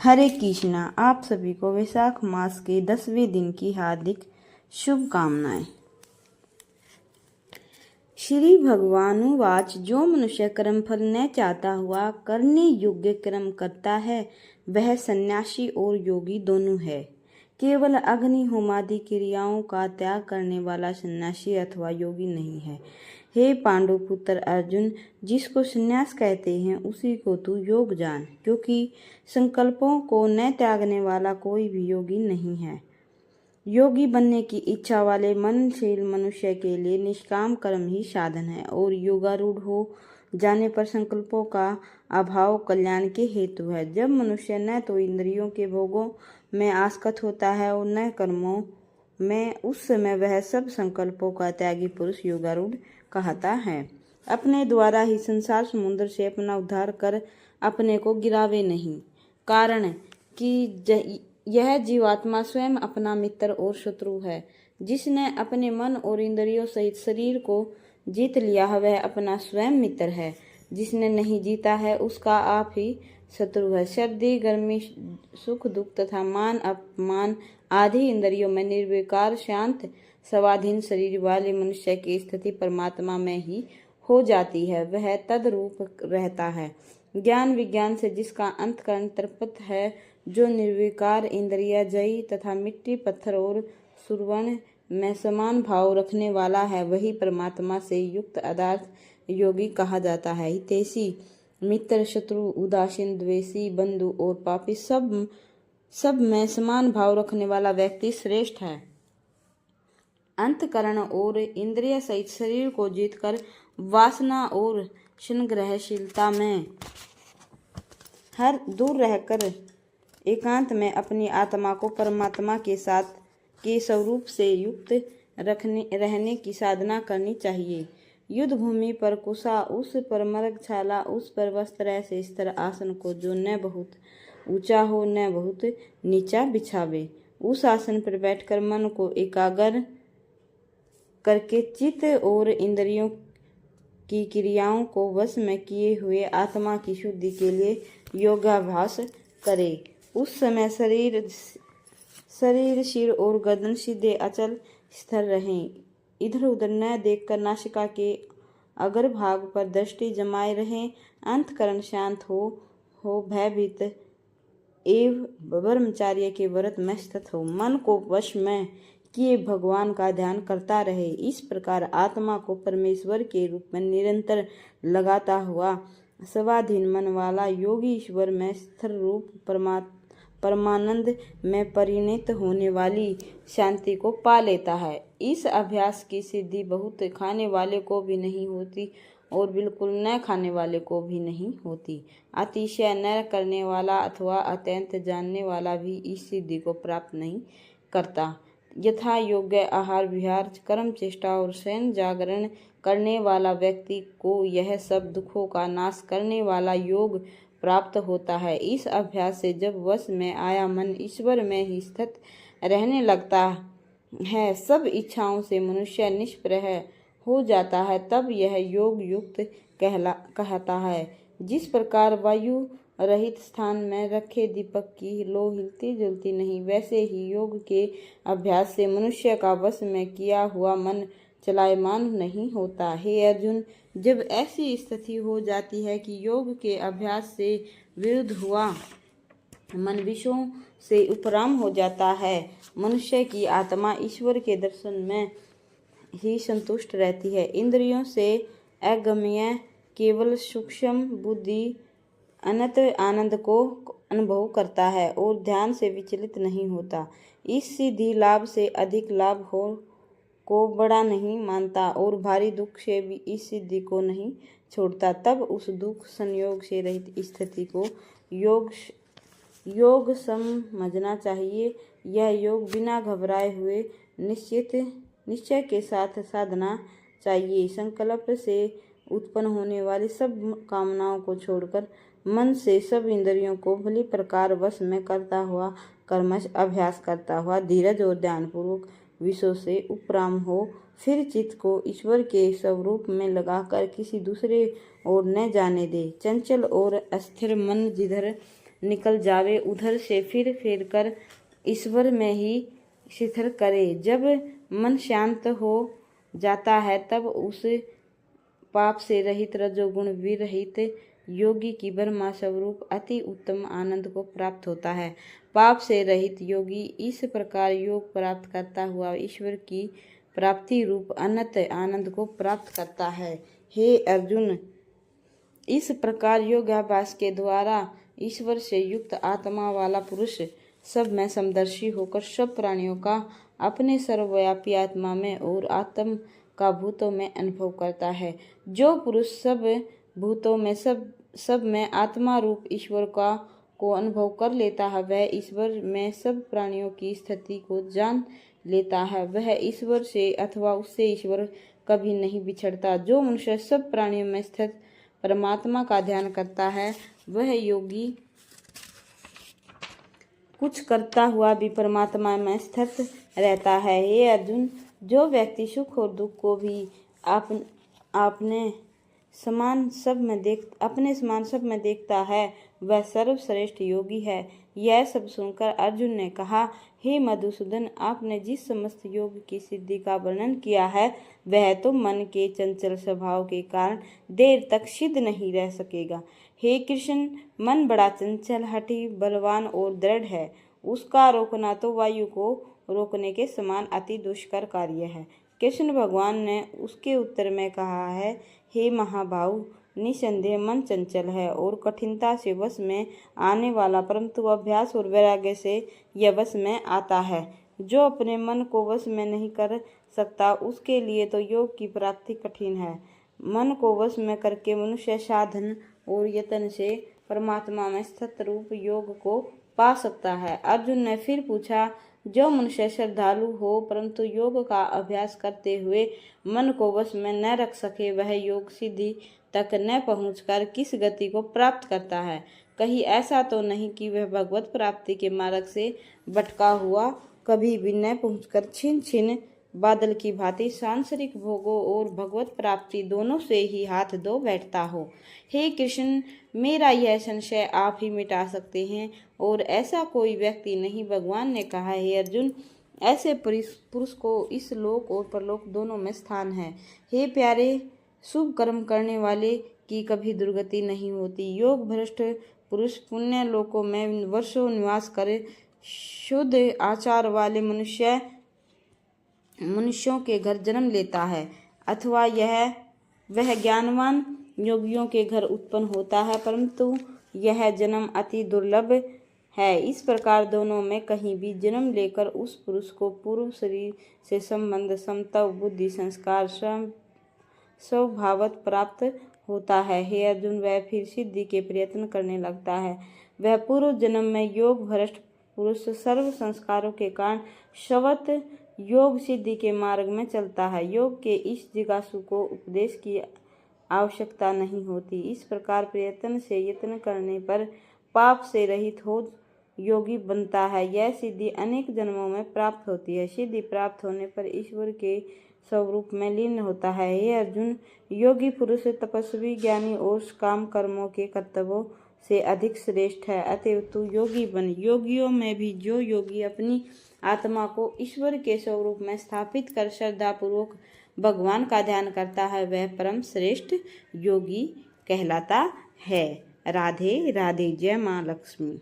हरे कृष्णा। आप सभी को वैशाख मास के 10वें दिन की हार्दिक शुभकामनाएं। श्री भगवानुवाच जो मनुष्य कर्मफल न चाहता हुआ करने योग्य कर्म करता है वह सन्यासी और योगी दोनों है। केवल अग्नि होमादि क्रियाओं का त्याग करने वाला सन्यासी अथवा योगी नहीं है। हे पांडु पुत्र अर्जुन, जिसको संन्यास कहते हैं उसी को तू योग जान, क्योंकि संकल्पों को न त्यागने वाला कोई भी योगी नहीं है। योगी बनने की इच्छा वाले मननशील मनुष्य के लिए निष्काम कर्म ही साधन है और योगारूढ़ हो जाने पर संकल्पों का अभाव कल्याण के हेतु है। जब मनुष्य न तो इंद्रियों के भोगों में आसक्त होता है और न कर्मों में, उस समय वह सब संकल्पों का त्यागी पुरुष योगारूढ़ कहता है। अपने द्वारा ही संसार समुद्र से अपना उद्धार कर अपने को गिरावे नहीं, कारण कि यह जीवात्मा स्वयं अपना मित्र और शत्रु है। जिसने अपने मन और इंद्रियों सहित शरीर को जीत लिया वह अपना स्वयं मित्र है। जिसने नहीं जीता है उसका आप ही शत्रु है। सर्दी गर्मी सुख दुख तथा मान अपमान आदि इंद्रियों में निर्विकार शांत स्वाधीन शरीर वाले मनुष्य की स्थिति परमात्मा में ही हो जाती है। वह तद्रूप रहता है। ज्ञान विज्ञान से जिसका अंतकरण तृप्त है, जो निर्विकार इंद्रिय जयी तथा मिट्टी पत्थर और सुरवण में समान भाव रखने वाला है, वही परमात्मा से युक्त अदार्थ योगी कहा जाता है। हितैषी मित्र शत्रु उदासीन द्वेषी बंधु और पापी सब में समान भाव रखने वाला व्यक्ति श्रेष्ठ है। अंतकरण और इंद्रिय सहित शरीर को जीतकर वासना और संग्रहशीलता में हर दूर रहकर एकांत में अपनी आत्मा को परमात्मा के साथ के स्वरूप से युक्त रहने की साधना करनी चाहिए। युद्ध भूमि पर कुशा, उस पर मृगशाला, उस पर वस्त्र ऐसे स्थिर आसन को जो न बहुत ऊंचा हो न बहुत नीचा बिछावे। उस आसन पर बैठकर मन को एकाग्र करके चित्त और इंद्रियों की क्रियाओं को वश में किए हुए आत्मा की शुद्धि के लिए योगाभ्यास करे। उस समय शरीर सिर और गर्दन सीधे अचल स्थिर रहें। इधर उधर न देखकर नासिका के अग्र भाग पर दृष्टि जमाए रहें। अंतकरण शांत हो भयभीत एवं ब्रह्मचार्य के व्रत में स्थित हो। मन को वश में किए भगवान का ध्यान करता रहे। इस प्रकार आत्मा को परमेश्वर के रूप में निरंतर लगाता हुआ स्वाधीन मन वाला योगी ईश्वर में स्थिर रूप परमानंद में परिणत होने वाली शांति को पा लेता है। इस अभ्यास की सिद्धि बहुत खाने वाले को भी नहीं होती और बिल्कुल न खाने वाले को भी नहीं होती। अतिशय न करने वाला अथवा अत्यंत जानने वाला भी इस सिद्धि को प्राप्त नहीं करता। यथा योग्य आहार विहार कर्म चेष्टा और शयन जागरण करने वाला व्यक्ति को यह सब दुखों का नाश करने वाला योग प्राप्त होता है। इस अभ्यास से जब वश में आया मन ईश्वर में ही स्थित रहने लगता है, सब इच्छाओं से मनुष्य निष्प्रह हो जाता है, तब यह योग युक्त कहता है। जिस प्रकार वायु रहित स्थान में रखे दीपक की लो हिलती जुलती नहीं, वैसे ही योग के अभ्यास से मनुष्य का वश में किया हुआ मन चलायमान नहीं होता। हे अर्जुन, जब ऐसी स्थिति हो जाती है कि योग के अभ्यास से विरुद्ध हुआ मन विषयों से उपराम हो जाता है, मनुष्य की आत्मा ईश्वर के दर्शन में ही संतुष्ट रहती है। इंद्रियों से अगम्य केवल सूक्ष्म बुद्धि अनंत आनंद को अनुभव करता है और ध्यान से विचलित नहीं होता। इस सिद्धि लाभ से अधिक लाभ को बड़ा नहीं मानता और भारी दुख से भी इस सिद्धि को नहीं छोड़ता। तब उस दुख संयोग से रहित स्थिति को योग समझना चाहिए। यह योग बिना घबराए हुए निश्चय के साथ साधना चाहिए। संकल्प से उत्पन्न होने वाली सब कामनाओं को छोड़कर मन से सब इंद्रियों को भली प्रकार वश में करता हुआ कर्मश अभ्यास करता हुआ धीरज और ध्यानपूर्वक विषयों से उपराम हो, फिर चित्त को ईश्वर के स्वरूप में लगाकर किसी दूसरे ओर न जाने दे। चंचल और अस्थिर मन जिधर निकल जावे, उधर से फिर कर ईश्वर में ही स्थिर करे। जब मन शांत हो जाता है तब उस पाप से रहित रजोगुण विरहित योगी की ब्रह्म स्वरूप अति उत्तम आनंद को प्राप्त होता है। पाप से रहित योगी इस प्रकार योग प्राप्त करता हुआ ईश्वर की प्राप्ति रूप अनंत आनंद को प्राप्त करता है। हे अर्जुन, इस प्रकार योगाभ्यास के द्वारा ईश्वर से युक्त आत्मा वाला पुरुष सब में समदर्शी होकर सब प्राणियों का अपने सर्वव्यापी आत्मा में और आत्म का भूतों में अनुभव करता है। जो पुरुष सब भूतों में सब में आत्मा रूप ईश्वर को अनुभव कर लेता है, वह ईश्वर में सब प्राणियों की स्थिति को जान लेता है। वह ईश्वर से अथवा उससे ईश्वर कभी नहीं बिछड़ता। जो मनुष्य सब प्राणियों में स्थित परमात्मा का ध्यान करता है, वह योगी कुछ करता हुआ भी परमात्मा में स्थित रहता है। हे अर्जुन, जो व्यक्ति सुख और दुख को भी अपने समान सब में देखता है, वह सर्वश्रेष्ठ योगी है। यह सब सुनकर अर्जुन ने कहा, हे मधुसूदन, आपने जिस समस्त योग की सिद्धि का वर्णन किया है, वह तो मन के चंचल स्वभाव के कारण देर तक सिद्ध नहीं रह सकेगा। हे कृष्ण, मन बड़ा चंचल, हठी, बलवान और दृढ़ है। उसका रोकना तो वायु को रोकने के समान अति दुष्कर कार्य है। कृष्ण भगवान ने उसके उत्तर में कहा है, हे महाबाहु, निसंदेह मन चंचल है और कठिनता से वश में आने वाला, परंतु अभ्यास और वैराग्य से यह वश में आता है। जो अपने मन को वश में नहीं कर सकता, उसके लिए तो योग की प्राप्ति कठिन है। मन को वश में करके मनुष्य साधन और यत्न से परमात्मा में स्थित रूप योग को पा सकता है। अर्जुन ने फिर पूछा, जो मनुष्य श्रद्धालु हो परंतु योग का अभ्यास करते हुए मन को वश में न रख सके, वह योग सिद्धि तक न पहुंचकर किस गति को प्राप्त करता है? कहीं ऐसा तो नहीं कि वह भगवत प्राप्ति के मार्ग से भटका हुआ कभी भी न पहुंचकर छिन छिन बादल की भांति सांसारिक भोगों और भगवत प्राप्ति दोनों से ही हाथ धो बैठता हो। हे कृष्ण, मेरा यह संशय आप ही मिटा सकते हैं और ऐसा कोई व्यक्ति नहीं। भगवान ने कहा, हे अर्जुन, ऐसे पुरुष को इस लोक और परलोक दोनों में स्थान है। हे प्यारे, शुभ कर्म करने वाले की कभी दुर्गति नहीं होती। योग भ्रष्ट पुरुष पुण्य लोकों में वर्षों निवास करे, शुद्ध आचार वाले मनुष्यों के घर जन्म लेता है, अथवा वह ज्ञानवान योगियों के घर उत्पन्न होता है, परंतु यह जन्म अति दुर्लभ है। इस प्रकार दोनों में कहीं भी जन्म लेकर उस पुरुष को पूर्व शरीर से संबंध, समता, बुद्धि, संस्कार स्वभावत प्राप्त होता है। हे अर्जुन, वह फिर सिद्धि के प्रयत्न करने लगता है। वह पूर्व जन्म में योग भ्रष्ट पुरुष सर्व संस्कारों के कारण शवत योग सिद्धि के मार्ग में चलता है। योग के इस जिज्ञासु को उपदेश की आवश्यकता नहीं होती। इस प्रकार प्रयत्न से यत्न करने पर पाप से रहित हो योगी बनता है। यह सिद्धि अनेक जन्मों में प्राप्त होती है। सिद्धि प्राप्त होने पर ईश्वर के स्वरूप में लीन होता है। हे अर्जुन, योगी पुरुष तपस्वी, ज्ञानी और काम कर्मों के कर्तव्यों से अधिक श्रेष्ठ है। अतएव तू योगी बन। योगियों में भी जो योगी अपनी आत्मा को ईश्वर के स्वरूप में स्थापित कर श्रद्धा पूर्वक भगवान का ध्यान करता है, वह परम श्रेष्ठ योगी कहलाता है। राधे राधे। जय माँ लक्ष्मी।